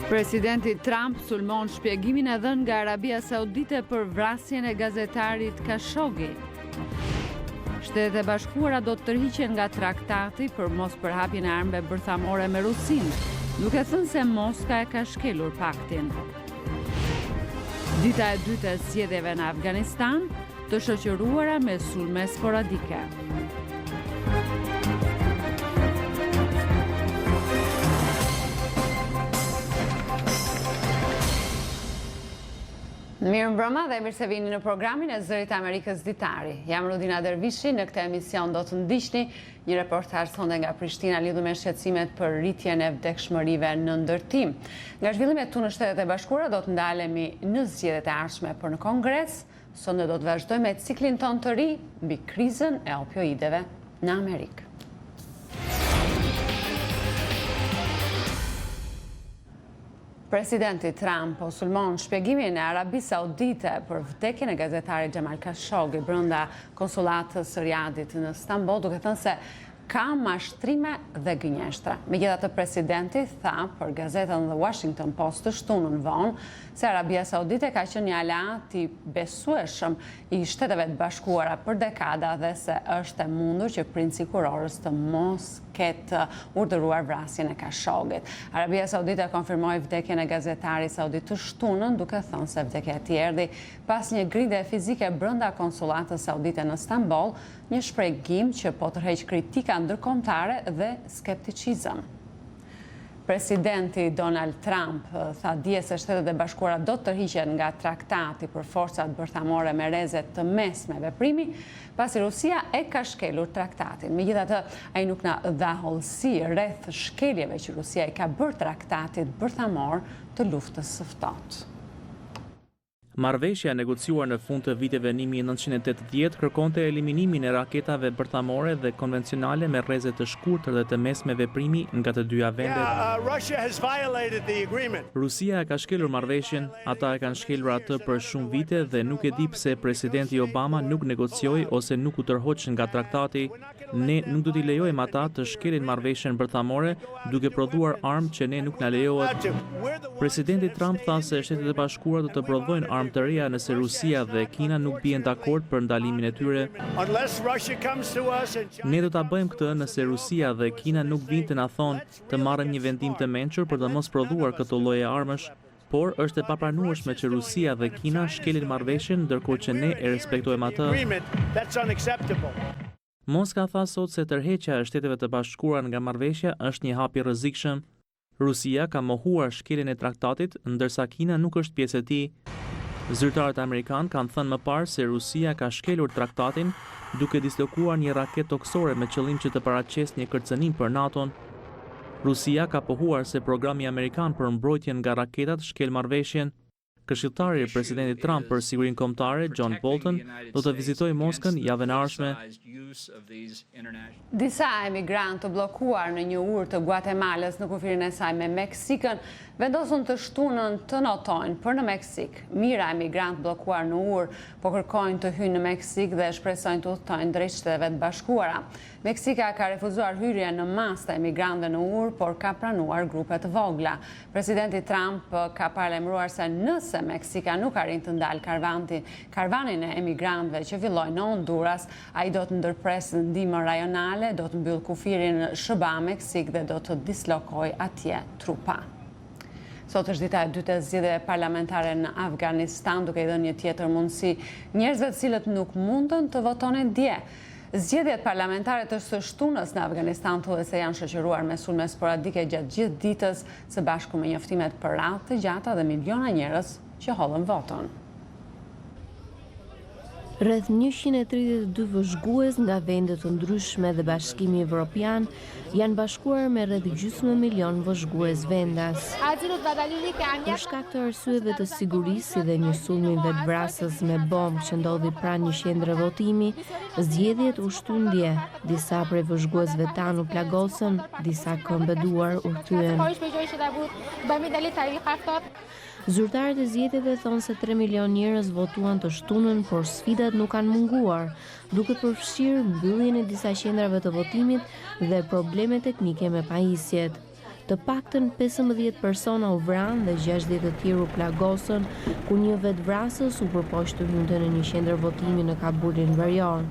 Presidenti Trump sulmon shpjegimin e dhënë nga Arabia Saudite për vrasjen e gazetarit Khashoggi. Shtetet e Bashkuara do të tërhiqen nga traktati për mos përhapjen e armëve bërthamore me Rusinë, duke thënë se Moska e ka shkelur paktin. Dita e dytë e zgjedhjeve në Afganistan, të shoqëruara me sulme sporadike. Mirëmbrëma dhe mirë se vini në programin e Zërit Amerikës Ditari. Jam Rudina Dervishi, në këtë emision do të ndiqni një reportazh sonde nga Prishtina lidhur me shqetësimet për rritjen e vdekshmërive në ndërtim. Nga zhvillimet tu në Shtetet e Bashkuara do të ndalemi në zgjedhjet e ardhshme për në Kongres. Sonde do të vazhdojmë me ciklin ton të ri mbi krizën e opioideve në Amerikë. Presidenti Trump po sulmon shpjegimin e Arabisë Saudite për vdekjen e gazetarit Jamal Khashoggi brenda konsulatës së Riyadit në Stamboll, duke thënë se ka mashtrime dhe gënjeshtra. Megjithatë, presidenti tha për gazetën The Washington Post të shtunën vonë se Arabia Saudite ka qenë një aleat i besueshëm i Shteteve të Bashkuara për dekada dhe se është e mundur që princi kurorës të mos ketë urdhëruar vrasjen e Khashoggit. Arabia Saudite konfirmoi vdekjen e gazetarit saudit të shtunën, duke thënë se vdekja e tij erdhi pas një grindje fizike brenda konsulatës saudite në Stamboll, një shpjegim që po tërheq kritika ndërkombëtare dhe skepticizëm. Presidenti Donald Trump tha dje se Shtetet e Bashkuara do të tërhiqen nga traktati për forcat bërthamore me rreze të mesme veprimi, pasi Rusia e ka shkelur traktatin. Megjithatë, ai nuk na dha hollësi rreth shkeljeve që Rusia i ka bërë traktatit bërthamor të luftës së ftohtë. Marrëveshja negociuar në fund të viteve 1980 kërkonte eliminimin e raketave bërthamore dhe konvencionale me rreze të shkurtër dhe të mesme veprimi nga të dyja vendet. Rusia ka shkelur marrëveshjen, ata e kanë shkelur atë për shumë vite dhe nuk e di pse presidenti Obama nuk negocioi ose nuk u tërhoq nga traktati. Ne nuk do t'i lejojmë ata të shkelin marrëveshjen bërthamore duke prodhuar armë që ne nuk na lejohet. Presidenti Trump tha se Shtetet e Bashkuara do të prodhojnë armë të reja nëse Rusia dhe Kina nuk bien dakord për ndalimin e tyre. Ne do ta bëjmë këtë nëse Rusia dhe Kina nuk vinë të na thonë të marrim një vendim të mençur për të mos prodhuar këtë lloj armësh. Por është e papranueshme që Rusia dhe Kina shkelin marrëveshjen ndërkohë që ne e respektojmë atë. Moska tha sot se tërheqja e Shteteve të Bashkuara nga marrëveshja është një hap i rrezikshëm. Rusia ka mohuar shkeljen e traktatit, ndërsa Kina nuk është pjesë e tij. Zyrtarët amerikanë kanë thënë më parë se Rusia ka shkelur traktatin duke dislokuar një raketë toksore me qëllim që të paraqesë një kërcënim për NATO-n. Rusia ka pohuar se programi amerikan për mbrojtjen nga raketat shkel marrëveshjen. Këshilltari i presidentit Trump për sigurinë kombëtare, John Bolton, do të vizitojë Moskën javën e ardhshme. Disa emigrantë të bllokuar në një urë të Guatemalës në kufirin e saj me Meksikën vendosën të shtunën të notojnë për në Meksik. Mira emigrantë bllokuar në urë po kërkojnë të hyjnë në Meksik dhe shpresojnë të udhtojnë drejt Shteteve të Bashkuara. Meksika ka refuzuar hyrjen në masë të emigrantëve në urë, por ka pranuar grupe të vogla. Presidenti Trump ka paralajmëruar se nëse Meksika nuk arrin të ndalë karvanin e emigrantëve që fillojnë në Honduras, ai do të ndërpresë ndihmë rajonale, do të mbyll kufirin SBA Meksik dhe do të dislokojë atje trupa. Sot është dita e dytë e zgjedhjeve parlamentare në Afganistan, duke i dhënë një tjetër mundësi njerëzve të cilët nuk mundën të votonin dje. Zgjedhjet parlamentare të së shtunës në Afganistan thuhet se janë shoqëruar me sulme sporadike gjatë gjithë ditës, së bashku me njoftimet për radhë të gjata dhe miliona njerëz që hollën votën. Rreth 132 vëzhgues nga vende të ndryshme dhe Bashkimi Evropian janë bashkuar me rreth gjysmë milion vëzhgues vendas. Për shkak të arsyeve të sigurisë si dhe një sulmi vetvrasës me bombë që ndodhi pranë një qendre votimi, zgjedhjet u shtyn dje. Disa prej vëzhguesve tan u plagosën, disa këmbëduar u kthyen. Zyrtarët e zgjedhjeve thonë se 3 milion njerëz votuan të shtunën, por sfidat nuk kanë munguar, duke përfshirë mbylljen e disa qendrave të votimit dhe probleme teknike me pajisjet. Të paktën 15 persona u vranë dhe 60 të tjerë u plagosën, ku një vetvrasës u përpoq të hynte në një qendër votimi në Kabulin verior.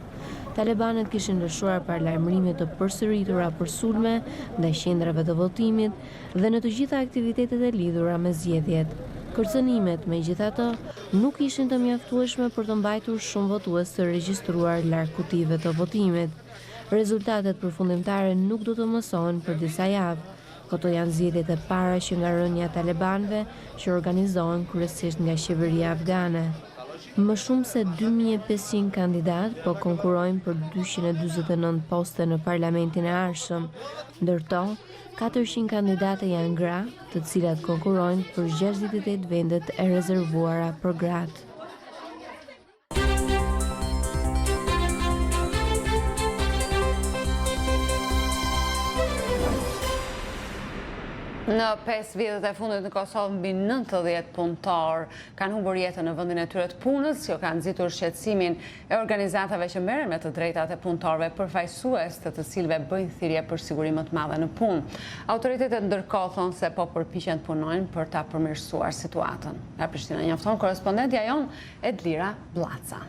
Talibanët kishin lëshuar paralajmërime të përsëritura për sulme ndaj qendrave të votimit dhe në të gjitha aktivitetet e lidhura me zgjedhjet. Kërcënimet, megjithatë, nuk ishin të mjaftueshme për të mbajtur shumë votues të regjistruar larg kutive të votimit. Rezultatet përfundimtare nuk do të mësohen për disa javë. Këto janë zgjedhjet e para që nga rënja e talibanëve që organizohen kryesisht nga qeveria afgane. Më shumë se 2500 kandidat po konkurrojnë për 249 poste në parlamentin e ardhshëm, ndërto 400 kandidate janë gra, të cilat konkurrojnë për 68 vendet e rezervuara për gratë. Në 5 vjetët e fundit në Kosovë, mbi 90 punëtor kanë humbur jetën në vendin e tyre të punës, që kanë nxitur shqetësimin e organizatave që merren me të drejtat e punëtorëve, përfaqësues të cilëve bëjnë thirrje për siguri më të madhe në punë. Autoritetet ndërkohë thonë se po përpiqen të punojnë për ta përmirësuar situatën. Nga Prishtina njofton korrespondentja jon Edlira Blaca.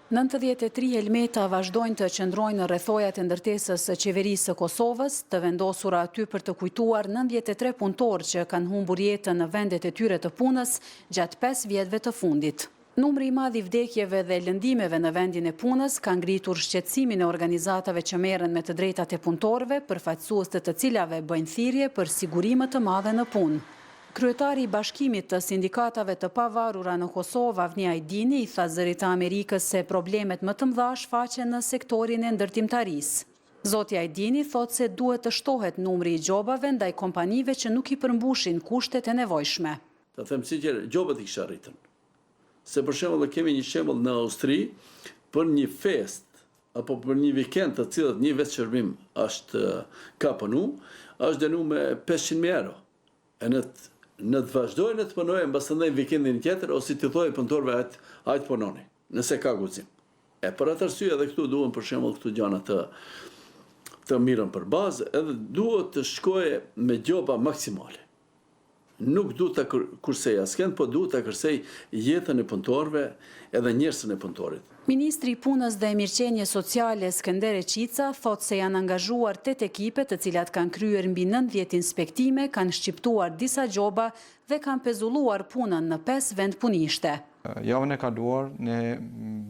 93 helmeta vazhdojnë të qëndrojnë në rrethojat e ndërtesës së qeverisë së Kosovës, të vendosura aty për të kujtuar 93 punëtorë që kanë humbur jetën në vendet e tyre të punës gjatë 5 vjetëve të fundit. Numri i madh i vdekjeve dhe lëndimeve në vendin e punës ka ngritur shqetësimin e organizatave që merren me të drejtat e punëtorëve, përfaqësues të cilave bëjnë thirrje për siguri më të madhe në punë. Kryetari i bashkimit të sindikatave të pavarura në Kosovë, Avni Ajdini, i tha Zërit të Amerikës se problemet më të mëdha shfaqen në sektorin e ndërtimtarisë. Zoti Ajdini thotë se duhet të shtohet numri i gjobave ndaj kompanive që nuk i përmbushin kushtet e nevojshme. Të them sinqerisht, gjobat i kisha arritën. Se për shembull kemi një shembull në Austri për një fest apo për një vikend të cilët një vetë shërbim ka punu, është dënuar me 500.000 euro. E në të vazhdojnë të punojnë mbas ndaj vikendin tjetër ose t'i thojë punëtorëve hajt punoni, nëse ka guxim. E për atë arsye edhe këtu duhen për shembull këtu gjëra të mirën për bazë, edhe duhet të shkoje me gjoba maksimale. Nuk duhet ta kursej askënd, po duhet ta kursej jetën e punëtorëve edhe njerëzën e punëtorit. Ministri i Punës dhe Mirëqenie Sociale Skënder Eqica thotë se janë angazhuar 8 ekipe të cilat kanë kryer mbi 90 inspektime, kanë shqiptuar disa gjoba dhe kanë pezulluar punën në 5 vend punishte. Javën e kaluar ne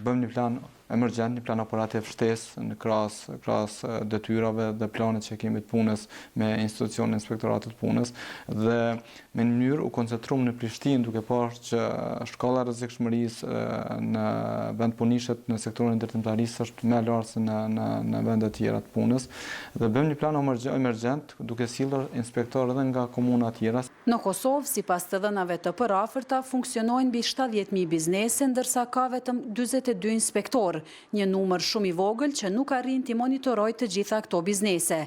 bëjmë një plan emergjent, një plan operativ shtesë në krahas detyrave dhe planet që kemi të punës me institucionin e inspektoratit të punës dhe me një mënyrë u koncentruam në Prishtinë duke parë që shkalla e rrezikshmërisë në vend punishtet në sektorin e ndërtimtarisë është më e lartë se në vende të tjera të punës dhe bëjmë një plan emergjent duke sjellur inspektorë edhe nga komuna të tjera. Në Kosovë, sipas të dhënave të përafërta, funksionojnë mbi 70.000 biznese, ndërsa ka vetëm 42 inspektorë, një numër shumë i vogël që nuk arrin t'i monitorojë të gjitha këto biznese.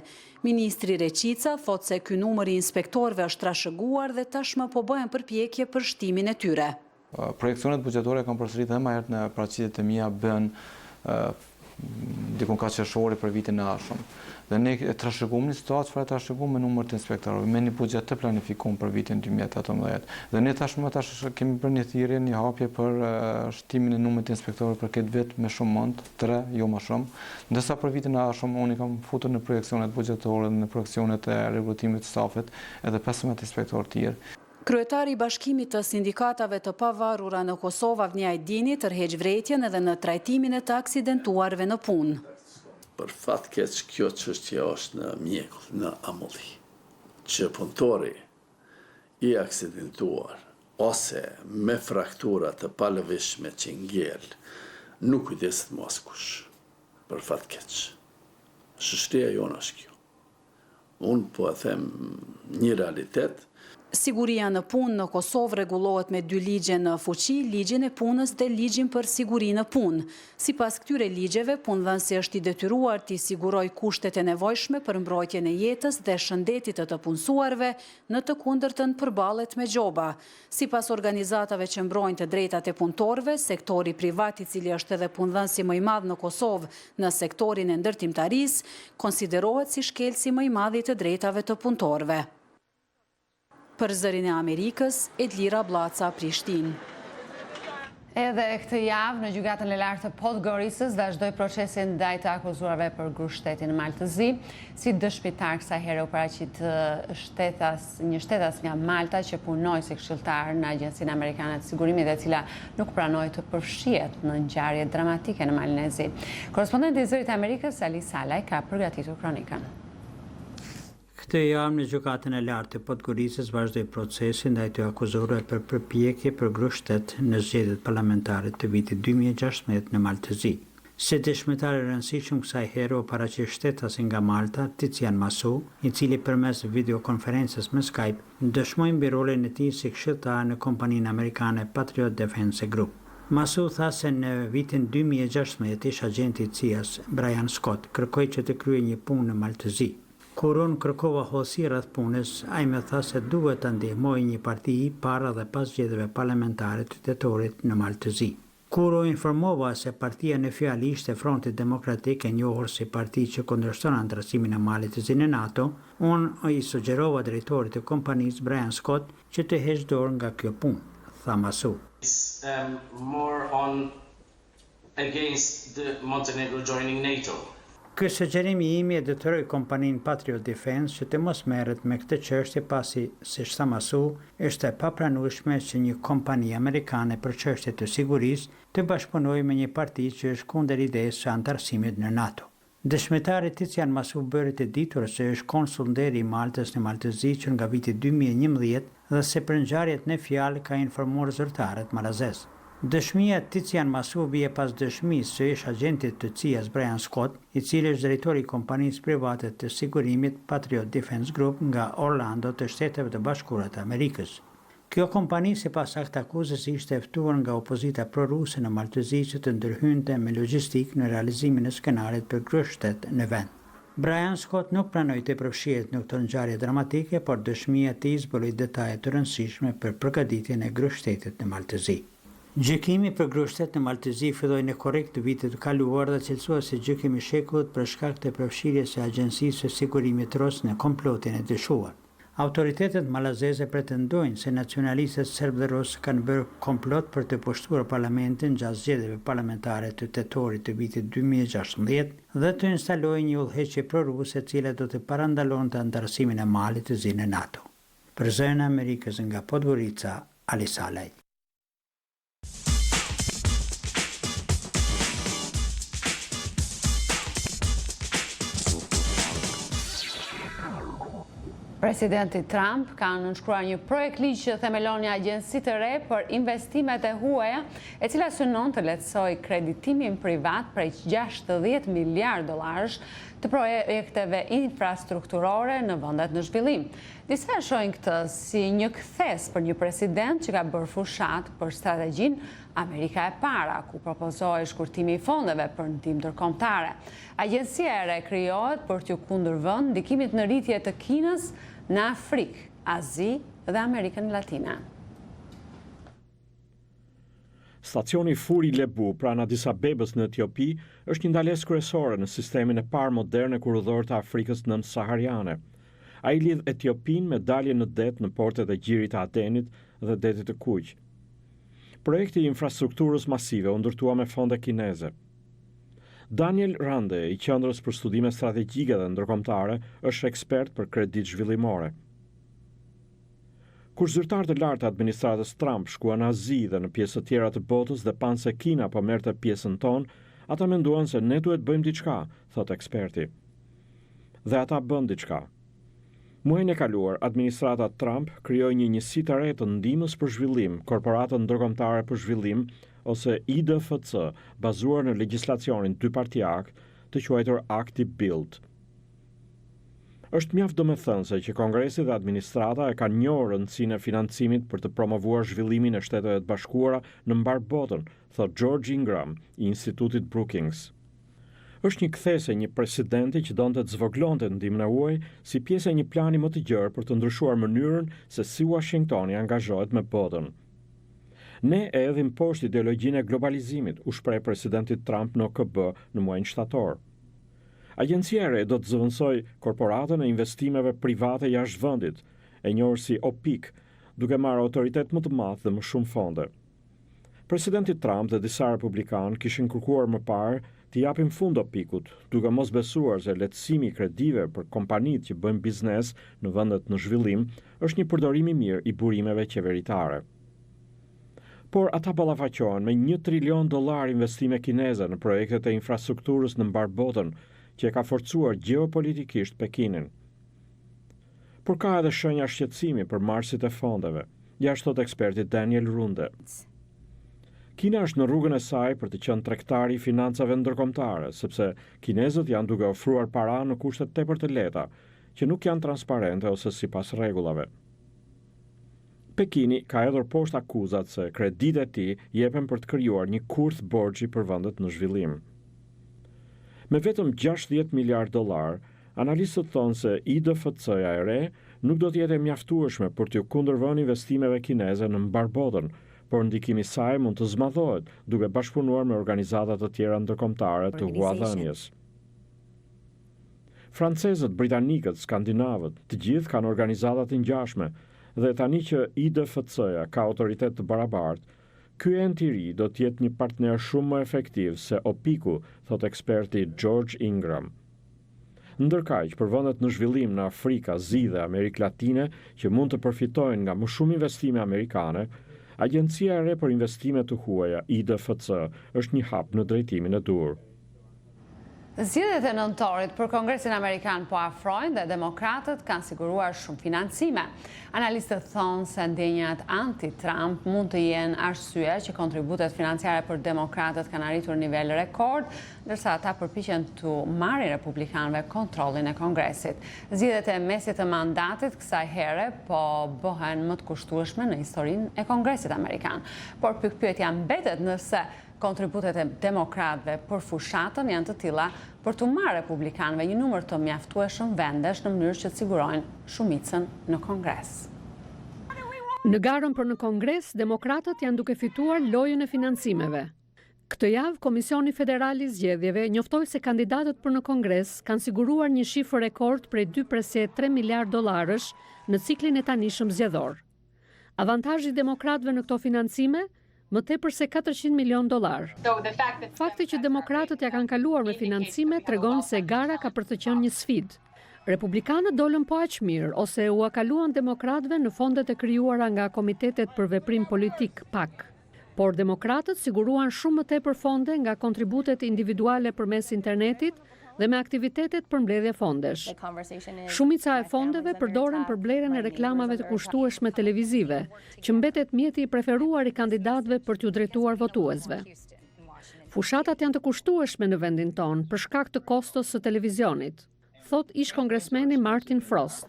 Ministri Reqica thotë se ky numër i inspektorëve është trashëguar dhe tashmë po bëhen përpjekje për shtimin e tyre. Projekcionet buxhetore kanë përsëritur edhe më herët në paraqitjet e mia bën dikun ka qershori për vitin e ardhshëm. Dhe ne trashëguam një situatë çfarë trashëguam me numër të inspektorëve, me një buxhet të planifikuar për vitin 2018. Dhe ne tashmë kemi bërë një thirrje, një hapje për shtimin e numrit të inspektorëve për këtë vit me shumë mend, 3, jo më shumë. Ndërsa për vitin e ardhshëm unë kam futur në projekcionet buxhetore dhe në projekcionet e rekrutimit të stafit edhe 15 inspektorë të tjerë. Kryetari i Bashkimit të Sindikatave të Pavarura në Kosovë, Avni Ajdini, tërheq vërejtjen edhe në trajtimin e të aksidentuarve në punë. Për fat keq kjo çështje është në mjekull, në amulli, që punëtori i aksidentuar ose me fraktura të palëvishme që ngel nuk kujdeset më askush. Për fat keq. Shoqëria jonë është kjo. Unë po e them një realitet Siguria në punë në Kosovë rregullohet me 2 ligje në fuqi, ligjin e punës dhe ligjin për siguri në punë. Sipas këtyre ligjeve, punëdhënësi është i detyruar të sigurojë kushtet e nevojshme për mbrojtjen e jetës dhe shëndetit të punësuarve, në të kundërtën përballet me gjoba. Sipas organizatave që mbrojnë të drejtat e punëtorëve, sektori privat, i cili është edhe punëdhënësi më i madh në Kosovë në sektorin e ndërtimtarisë, konsiderohet si shkelësi më i madh i të drejtave të punëtorëve. Për Zërin e Amerikës, Edlira Blaca, Prishtinë. Edhe këtë javë në gjykatën e lartë të Podgoricës vazhdoi procesi ndaj të akuzuarve për grushtetin në Maltëzi. Si dëshmitar kësaj here u paraqit një shtetas nga Malta që punoi si këshilltar në Agjencinë Amerikane të Sigurimit, e cila nuk pranoi të përfshihet në ngjarje dramatike në Malnezi. Korrespondenti i Zërit të Amerikës, Ali Salaj, ka përgatitur kronikën. Këtë javë në gjykatën e lartë të Podgoricës vazhdoi procesi ndaj të akuzuarve për përpjekje për grushtet në zgjedhjet parlamentare të vitit 2016 në Maltëzi. Si dëshmitar i rëndësishëm kësaj here u paraqit shtetas nga Malta, Tician Masu, i cili përmes videokonferencës me Skype dëshmoi mbi rolin e tij si këshilltar në kompaninë amerikane Patriot Defense Group. Masu tha se në vitin 2016 ish agenti i CIA-s Brian Scott kërkoi që të kryej një punë në Maltëzi. Kur unë kërkova hollësi rreth punës, ai më tha se duhet ta ndihmoj një parti para dhe pas zgjedhjeve parlamentare të tetorit në Maltëzi. Kur u informova se partia në fjalë ishte Fronti Demokratik, e njohur si parti që kundërshton antarësimin e Maltëzit në NATO, unë i sugjerova drejtorit të kompanisë Brian Scott që të heqë dorë nga kjo punë, tha Masu. More on against the Montenegro joining NATO. Ky sugjerimi imi e detyroi kompaninë Patriot Defense që të mos merret me këtë çështje pasi, siç tha Masu, është e papranueshme që një kompani amerikane për çështje të sigurisë të bashkëpunojë me një parti që është kundër idesë së antarësimit në NATO. Dëshmitari Tician Masu bëri të ditur se është konsul nderi i Maltës në Maltëzi që nga viti 2011 dhe se për ngjarjet në fjalë ka informuar zyrtarët malazez. Dëshmia Tician Masu vije pas dëshmisë së ish agentit të CIA-s Brian Scott, i cili është drejtori i kompanisë private të sigurimit Patriot Defense Group nga Orlando të Shteteve të Bashkuara të Amerikës. Kjo kompani sipas aktë akuzës ishte e ftuar nga opozita proruse në Maltëzi që të ndërhynte me logjistik në realizimin e skenarit për grushtet në vend. Brian Scott nuk pranoi të përfshihet në këtë ngjarje dramatike, por dëshmia e tij zbuloi detaje të rëndësishme për përgatitjen e grushtetit në Maltëzi. Gjykimi për grushtet në Maltëzi filloi në korrik të vitit të kaluar dhe cilësohet si gjykimi i shekullit për shkak të përfshirjes së Agjencisë së Sigurimit ROS në komplotin e dyshuar. Autoritetet malazeze pretendojnë se nacionalistët serb dhe rus kanë bërë komplot për të pushtuar parlamentin gjatë zgjedhjeve parlamentare të tetorit të vitit 2016 dhe të instalojnë një udhëheqje proruse e cila do të parandalonte antarësimin e Maltëzit në NATO. Për Zërin e Amerikës nga Podgorica, Ali Salaj. Presidenti Trump ka nënshkruar një projekt ligj që themelon një agjenci të re për investimet e huaja, e cila synon të lehtësojë kreditimin privat prej $60 miliard të projekteve infrastrukturore në vendet në zhvillim. Disa shohin këtë si një kthes për një president që ka bërë fushat për strategjinë Amerika e para, ku propozohej shkurtimi i fondeve për ndihmë ndërkombëtare. Agjencia e re krijohet për t'u kundërvënë ndikimit në rritje të Kinës në Afrikë, Azi dhe Amerikën Latine. Stacioni Furi Lebu pranë Addis Abebës në Etiopi është një ndalesë kryesore në sistemin e parë modern e kurrëdhor të Afrikës nën-sahariane. Ai lidh Etiopinë me dalje në det në portet e gjirit të Adenit dhe detit të Kuq. Projekti i infrastrukturës masive u ndërtua me fonde kineze. Daniel Rande, i Qendrës për Studime Strategjike dhe Ndërkombëtare, është ekspert për kreditë zhvillimore. Kur zyrtarët e lartë të administratës Trump shkuan në Azi dhe në pjesë të tjera të botës dhe panë se Kina po merrte pjesën tonë, ata menduan se ne duhet bëjmë diçka, thot eksperti. Dhe ata bën diçka. Muajin e kaluar, administrata Trump krijoi një njësi të re të ndihmës për zhvillim, korporatën ndërkombëtare për zhvillim, ose IDFC, bazuar në legjislacionin dypartiak të quajtur Akti Build. Është mjaft domethënëse që Kongresi dhe administrata e kanë njohur rëndësinë e financimit për të promovuar zhvillimin e Shteteve të Bashkuara në mbar botën, thot George Ingram, i Institutit Brookings. Është një kthesë e një presidenti që donte të zvoglonte ndihmën e huaj si pjesë e një plani më të gjerë për të ndryshuar mënyrën se si Washingtoni angazhohet me botën. Ne e edhim poshtë ideologjinë e globalizimit, u shpreh presidenti Trump në OKB në muajin shtator. Agjencia e re do të zëvendësoj korporatën e investimeve private jashtë vendit, e njohur si OPIC, duke marrë autoritet më të madh dhe më shumë fonde. Presidenti Trump dhe disa republikanë kishin kërkuar më parë të japin fund OPIC-ut, duke mos besuar se lehtësimi i kredive për kompanitë që bëjnë biznes në vendet në zhvillim është një përdorim i mirë i burimeve qeveritare. Por ata ballafaqohen me $1 trilion investime kineze në projektet e infrastrukturës në mbar botën, që e ka forcuar gjeopolitikisht Pekinin. Por ka edhe shenja shqetësimi për marrësit e fondeve, jashtë thot eksperti Daniel Runde. Kina është në rrugën e saj për të qenë tregtari i financave ndërkombëtare, sepse kinezët janë duke ofruar para në kushte tepër të lehta, që nuk janë transparente ose sipas rregullave. Pekini ka hedhur poshtë akuzat se kreditë e tij jepen për të krijuar një kurth borxhi për vendet në zhvillim. Me vetëm $60 miliard, analistët thonë se IDFC-ja e re nuk do të jetë e mjaftueshme për t'u kundërvënë investimeve kineze në mbar botën, por ndikimi i saj mund të zmadhohet duke bashkëpunuar me organizata të tjera ndërkombëtare të huadhënies. Francezët, britanikët, skandinavët, të gjithë kanë organizata të ngjashme dhe tani që IDFC-ja ka autoritet të barabartë, ky ent i ri do të jetë një partner shumë më efektiv se OPIC-u, thot eksperti George Ingram. Ndërkaq, për vendet në zhvillim në Afrikë, Azi dhe Amerikë Latine që mund të përfitojnë nga më shumë investime amerikane, Agjencia e re për investime të huaja, IDFC, është një hap në drejtimin e dur. Zgjedhjet e nëntorit për Kongresin Amerikan po afrojnë dhe demokratët kanë siguruar shumë financime. Analistët thonë se ndjenjat anti-Trump mund të jenë arsye që kontributet financiare për demokratët kanë arritur nivel rekord, ndërsa ata përpiqen të marrin republikanëve kontrollin e Kongresit. Zgjedhjet e mesit të mandatit kësaj here po bëhen më të kushtueshme në historinë e Kongresit Amerikan. Por pyetja mbetet nëse kontributet e demokratëve për fushatën janë të tilla për të marrë republikanëve një numër të mjaftueshëm vendesh në mënyrë që të sigurojnë shumicën në Kongres. Në garën për në Kongres, demokratët janë duke fituar lojën e financimeve. Këtë javë, Komisioni Federal i Zgjedhjeve njoftoi se kandidatët për në Kongres kanë siguruar një shifër rekord prej 2,3 miliard dollarësh në ciklin e tanishëm zgjedhor. Avantazhi i demokratëve në këto financime më tepër se $400 milion. Fakti që demokratët ja kanë kaluar me financime tregon se gara ka për të qenë një sfidë. Republikanët dolën po aq mirë ose u akaluan demokratëve në fondet e krijuara nga Komitetet për Veprim Politik PAC. Por demokratët siguruan shumë më tepër fonde nga kontributet individuale përmes internetit dhe me aktivitetet për mbledhje fondesh. Shumica e fondeve përdoren për blerjen e reklamave të kushtueshme televizive, që mbetet mjeti i preferuar i kandidatëve për t'u drejtuar votuesve. Fushatat janë të kushtueshme në vendin tonë për shkak të kostos së televizionit, thot ish kongresmeni Martin Frost.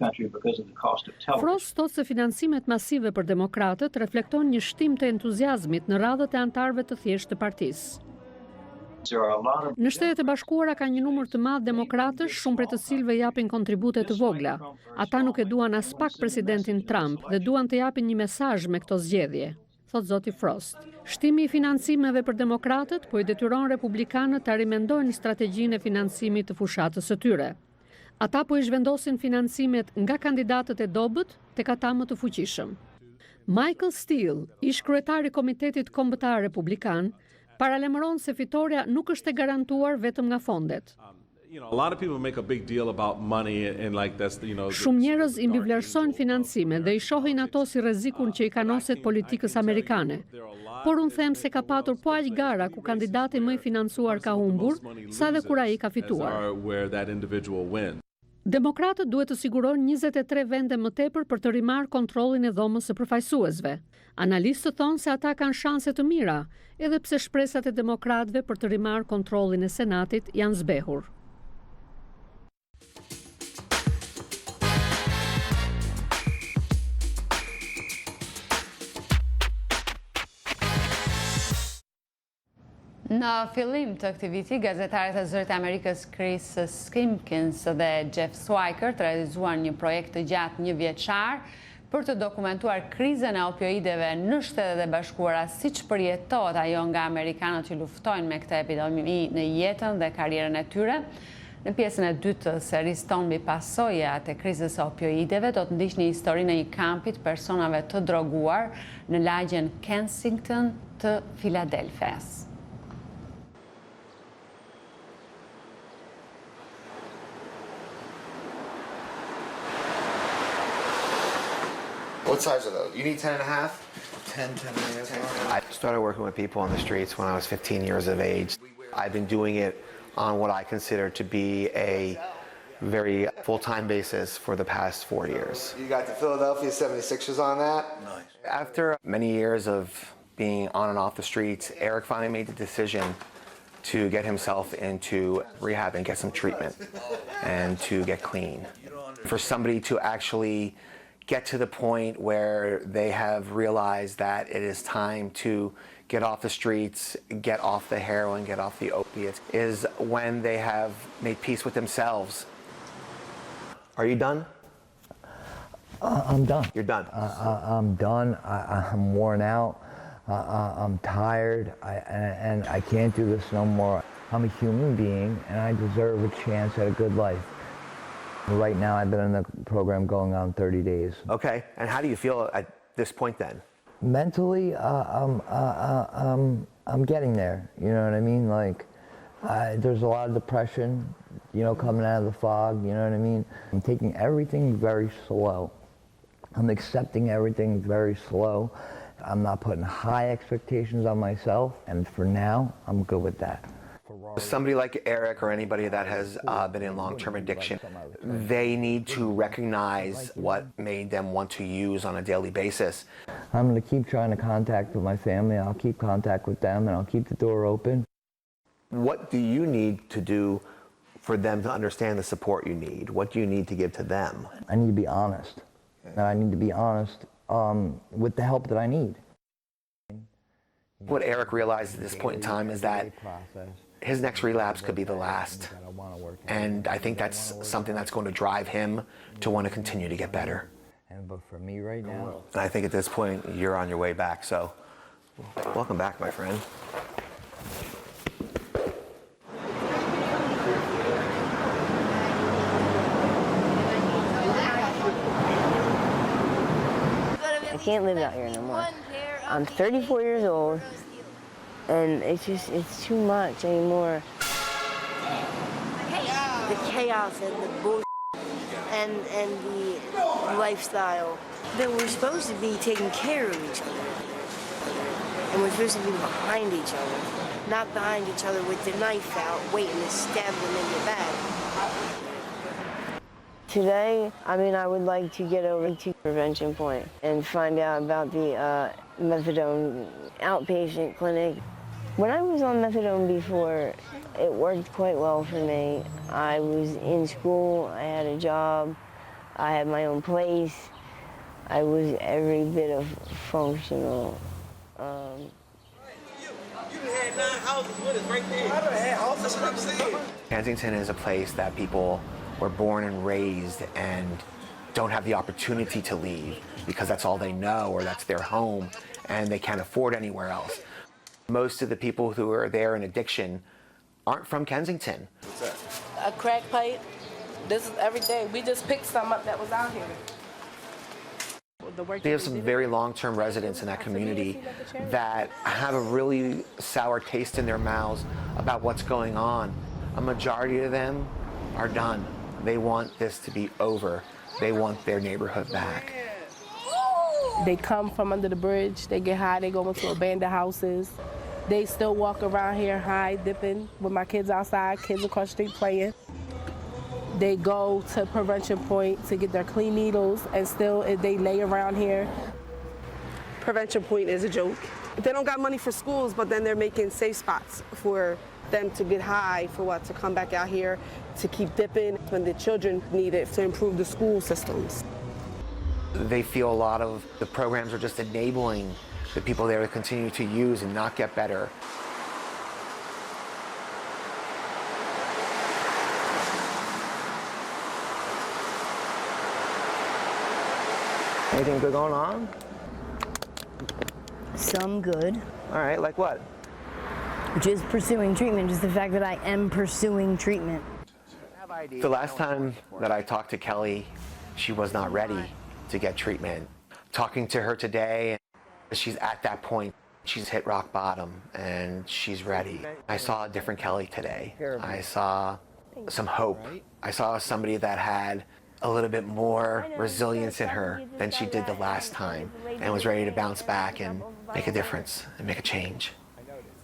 Frost thot se financimet masive për demokratët reflekton një shtim të entuziazmit në radhët e antarëve të thjeshtë të partisë. Në Shtetet e Bashkuara ka një numër të madh demokratësh, shumë prej të cilëve japin kontribute të vogla. Ata nuk e duan as pak presidentin Trump dhe duan të japin një mesazh me këto zgjedhje, thot zoti Frost. Shtimi i financimeve për demokratët po i detyron republikanët ta rimendojnë strategjinë e financimit të fushatës së tyre. Ata po i zhvendosin financimet nga kandidatët e dobët tek ata më të fuqishëm. Michael Steele, ish kryetari i Komitetit Kombëtar Republikan, paralajmëron se fitoria nuk është e garantuar vetëm nga fondet. Shumë njerëz i mbivlerësojnë financime dhe i shohin ato si rrezikun që i kanoset politikës amerikane. Por unë them se ka patur po aq gara ku kandidati më i financuar ka humbur, sa dhe kur ai ka fituar. Demokratët duhet të sigurojnë 23 vende më tepër për të rimarrë kontrollin e dhomës së përfaqësuesve. Analistët thonë se ata kanë shanse të mira, edhe pse shpresat e demokratëve për të rimarrë kontrollin e Senatit janë zbehur. Në fillim të këtij viti, gazetarët e Zërit Amerikës Chris Skimpkins dhe Jeff Swiker të realizuar një projekt të gjatë një vjeçar për të dokumentuar krizën e opioideve në Shtetet e Bashkuara, siç përjetohet ajo nga amerikanët që luftojnë me këtë epidemi në jetën dhe karrierën e tyre. Në pjesën e dytë të serisë tonë mbi pasojat e krizës së opioideve do të ndiqni historinë e një kampi të personave të droguar në lagjen Kensington të Filadelfias. What size are those? You need 10 and a half? 10 and a half. I started working with people on the streets when I was 15 years of age. I've been doing it on what I consider to be a very full-time basis for the past 4 years. You got the Philadelphia 76ers on that? Nice. After many years of being on and off the streets, Eric finally made the decision to get himself into rehab and get some treatment and to get clean. For somebody to actually get to the point where they have realized that it is time to get off the streets, get off the heroin, get off the opiates, is when they have made peace with themselves. Are you done? I'm done. You're done? I'm done. I'm worn out. I'm tired. And I can't do this no more. I'm a human being, and I deserve a chance at a good life. Right now, I've been in the program going on 30 days. Okay, and how do you feel at this point then? Mentally, I'm getting there. You know what I mean? Like, there's a lot of depression, you know, coming out of the fog. You know what I mean? I'm taking everything very slow. I'm accepting everything very slow. I'm not putting high expectations on myself, and for now, I'm good with that. Somebody like Eric or anybody that has been in long-term addiction, they need to recognize what made them want to use on a daily basis. I'm going to keep trying to contact with my family. I'll keep contact with them, and I'll keep the door open. What do you need to do for them to understand the support you need? What do you need to give to them? I need to be honest. And I need to be honest with the help that I need. What Eric realized at this point in time is that his next relapse could be the last. And I think that's something that's going to drive him to want to continue to get better. But for me right now, and I think at this point, you're on your way back. So welcome back, my friend. I can't live out here no more. I'm 34 years old, and it's too much anymore. The chaos and the bullshit and the lifestyle. That we're supposed to be taking care of each other. And we're supposed to be behind each other. Not behind each other with the knife out, waiting to stab them in the back. Today, I would like to get over to Prevention Point and find out about the methadone outpatient clinic. When I was on methadone before, it worked quite well for me. I was in school, I had a job, I had my own place. I was every bit of functional. You had 9 houses with us right there. I done had houses, that's what I'm saying. Kensington is a place that people were born and raised and don't have the opportunity to leave because that's all they know or that's their home and they can't afford anywhere else. Most of the people who are there in addiction aren't from Kensington. What's that? A crack pipe. This is every day. We just picked some up that was out here. They have some very long-term residents in that community that have a really sour taste in their mouths about what's going on. A majority of them are done. They want this to be over. They want their neighborhood back. They come from under the bridge, they get high, they go into abandoned houses. They still walk around here high, dipping with my kids outside, kids across the street playing. They go to Prevention Point to get their clean needles, and still they lay around here. Prevention Point is a joke. They don't got money for schools, but then they're making safe spots for them to get high, for what, to come back out here, to keep dipping when the children need it to improve the school systems. They feel a lot of the programs are just enabling the people there to continue to use and not get better. Anything good going on? Some good. All right, like what? Just pursuing treatment, just the fact that I am pursuing treatment. The last time that I talked to Kelly, she was not ready to get treatment. Talking to her today, she's at that point. She's hit rock bottom and she's ready. I saw a different Kelly today. I saw some hope. I saw somebody that had a little bit more resilience in her than she did the last time and was ready to bounce back and make a difference and make a change.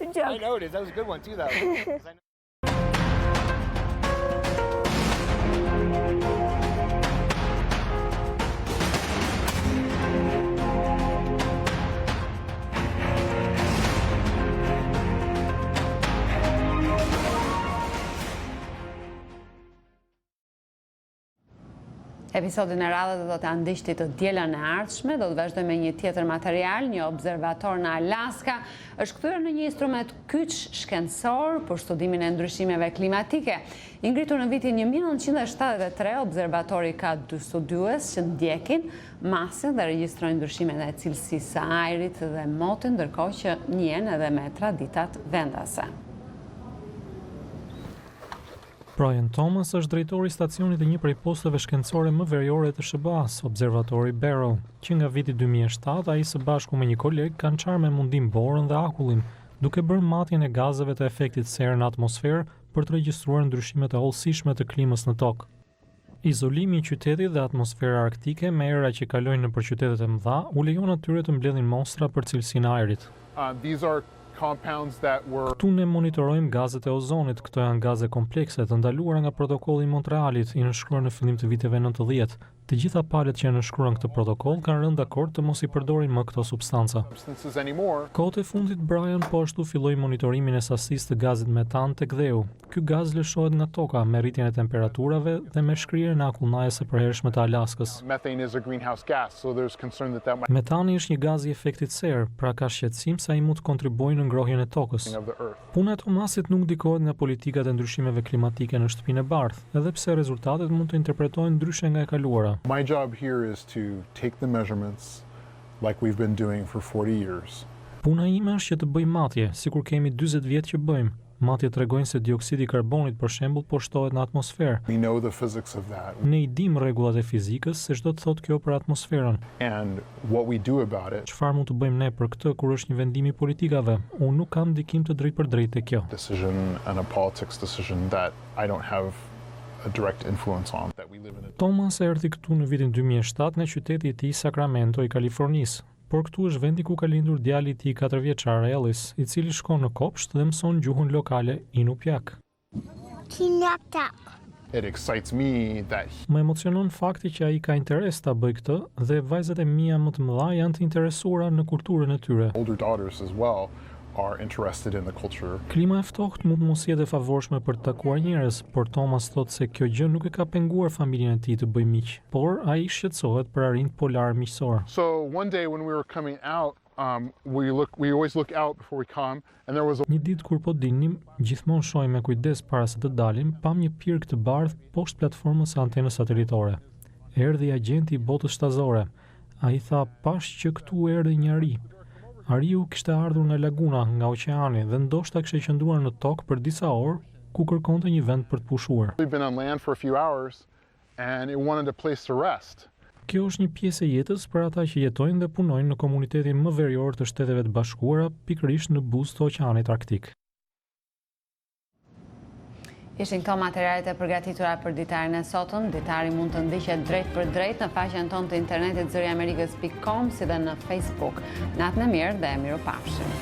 I noticed. That was a good one too, though. Episodin e radhës do të ndiqni të dielën e ardhshme, do të vazhdojmë me një tjetër material, një observator në Alaska është kthyer në një instrument kyç shkencor për studimin e ndryshimeve klimatike. I ngritur në vitin 1973, observatori ka 2 studiues që ndjekin masën dhe regjistrojnë ndryshimet e cilësisë së ajrit dhe motin, ndërkohë që njihen edhe me traditat vendase. Brian Thomas është drejtori i stacionit të një prej posteve shkencore më veriore të SBA-s, Observatori Barrow, që nga viti 2007 ai së bashku me një koleg kanë çarë me mundim borën dhe akullin, duke bërë matjen e gazeve të efektit serë në atmosferë për të regjistruar ndryshimet e hollësishme të klimës në tokë. Izolimi i qytetit dhe atmosfera arktike me era që kalojnë nëpër qytetet e mëdha u lejon atyre të mbledhin mostra për cilësinë e ajrit. Këtu ne monitorojmë gazet e ozonit, këto janë gaze komplekse të ndaluara nga protokolli i Montrealit i nënshkruar në fillim të viteve 90. Të gjitha palët që nënshkruan këtë protokoll kanë rënë dakord të mos i përdorin më këto substanca. Kohët e fundit Brian po ashtu filloi monitorimin e sasisë të gazit metan tek dheu. Ky gaz lëshohet nga toka me rritjen e temperaturave dhe me shkrirjen e akullnajës së përhershme të Alaskës. Metani është një gaz i efektit serë, pra ka shqetësim se ai mund të kontribuojë në ngrohjen e tokës. Puna e Thomasit nuk ndikohet nga politikat e ndryshimeve klimatike në shtëpinë e bardhë, edhe pse rezultatet mund të interpretohen ndryshe nga e kaluara. My job here is to take the measurements like we've been doing for 40 years. Puna ime është që të bëj matje, sikur kemi 40 vjet që bëjmë. Matjet tregojnë se dioksidi i karbonit për shembull po shtohet në atmosferë. We know the physics of that. Ne i dimë rregullat e fizikës se çdo të thotë kjo për atmosferën. And what we do about it. Çfarë mund të bëjmë ne për këtë kur është një vendim i politikave? Unë nuk kam ndikim të drejtpërdrejtë te kjo. Decision and a politics decision that I don't have a direct influence on that we live in. Thomas erdhi këtu në vitin 2007 nga qyteti i tij Sacramento i Kalifornisë. Por këtu është vendi ku ka lindur djali i tij 4 vjeçar Ellis, i cili shkon në kopsht dhe mëson gjuhën lokale inupiak. It excites me that Më emocionon fakti që ai ka interes ta bëj këtë dhe vajzat e mia më të mëdha janë të interesuara në kulturën e tyre. Older daughters as well are interested in the culture. Klima e ftohtë mund mos jetë e favorshme për të takuar njerëz, por Thomas thotë se kjo gjë nuk e ka penguar familjen e tij të bëjë miq, por ai shqetësohet për arinë polar miqësor. So one day when we were coming out, we always look out before we come, and there was Një ditë kur po dilnim, gjithmonë shohim me kujdes para se të dalim, pam një pirg të bardhë poshtë platformës së antenës satelitore. Erdhi agjenti i botës shtazore. Ai tha pash që këtu erdhi një ari. Ariu kishte ardhur nga laguna, nga oqeani dhe ndoshta kishte qëndruar në tokë për disa orë ku kërkonte një vend për të pushuar. We've been on land for a few hours and it wanted a place to rest. Kjo është një pjesë e jetës për ata që jetojnë dhe punojnë në komunitetin më verior të Shteteve të Bashkuara, pikërisht në buzë të oqeanit arktik. Ishin këto materialet e përgatitura për ditarin e sotëm. Ditari mund të ndiqet drejt për drejt në faqen tonë të internetit zëriamerikës.com si dhe në Facebook. Natën e mirë dhe mirupafshim.